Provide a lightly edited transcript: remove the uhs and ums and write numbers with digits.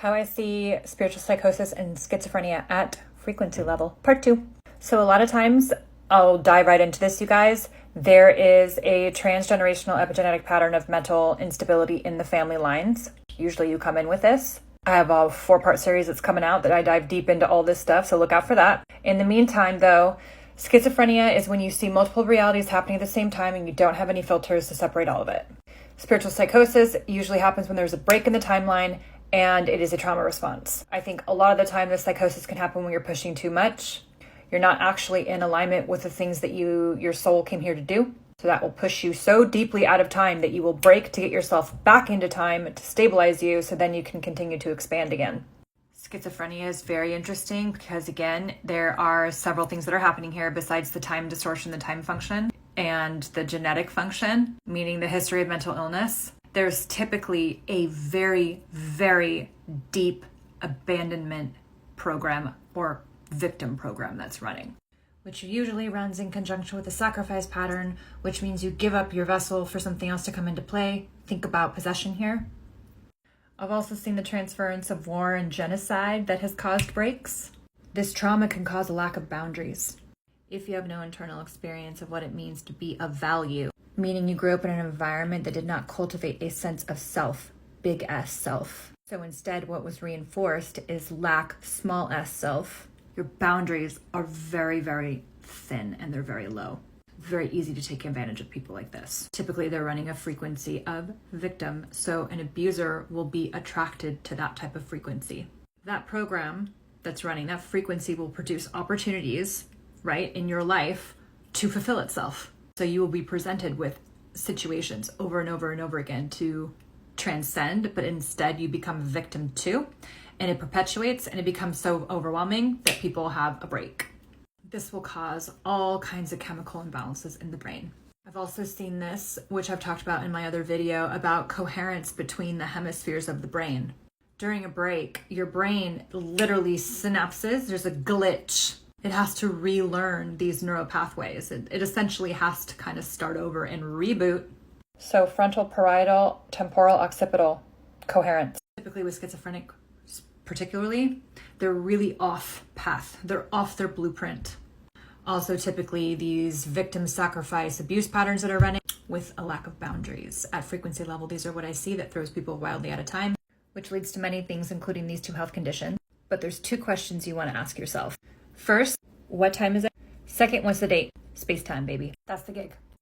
How I see spiritual psychosis and schizophrenia at frequency level, part 2. So a lot of times, I'll dive right into this, you guys. There is a transgenerational epigenetic pattern of mental instability in the family lines. Usually you come in with this. I have a 4-part series that's coming out that I dive deep into all this stuff, so look out for that. In the meantime, though, schizophrenia is when you see multiple realities happening at the same time and you don't have any filters to separate all of it. Spiritual psychosis usually happens when there's a break in the timeline and it is a trauma response. I think a lot of the time this psychosis can happen when you're pushing too much. You're not actually in alignment with the things that your soul came here to do. So that will push you so deeply out of time that you will break to get yourself back into time to stabilize you so then you can continue to expand again. Schizophrenia is very interesting because, again, there are several things that are happening here besides the time distortion, the time function, and the genetic function, meaning the history of mental illness. There's typically a very, very deep abandonment program or victim program that's running, which usually runs in conjunction with a sacrifice pattern, which means you give up your vessel for something else to come into play. Think about possession here. I've also seen the transference of war and genocide that has caused breaks. This trauma can cause a lack of boundaries. If you have no internal experience of what it means to be of value, meaning you grew up in an environment that did not cultivate a sense of self, big S self. So instead, what was reinforced is lack, small s self. Your boundaries are very, very thin and they're very low. Very easy to take advantage of people like this. Typically, they're running a frequency of victim, so an abuser will be attracted to that type of frequency. That program that's running, that frequency will produce opportunities, right, in your life to fulfill itself. So you will be presented with situations over and over and over again to transcend, but instead you become a victim too, and it perpetuates and it becomes so overwhelming that people have a break. This will cause all kinds of chemical imbalances in the brain. I've also seen this, which I've talked about in my other video, about coherence between the hemispheres of the brain. During a break, your brain literally synapses. There's a glitch. It has to relearn these neural pathways. It essentially has to kind of start over and reboot. So frontal, parietal, temporal, occipital coherence. Typically with schizophrenic particularly, they're really off path. They're off their blueprint. Also, typically these victim sacrifice abuse patterns that are running with a lack of boundaries. At frequency level, these are what I see that throws people wildly out of time, which leads to many things, including these 2 health conditions. But there's 2 questions you want to ask yourself. First, what time is it? Second, what's the date? Space-time, baby. That's the gig.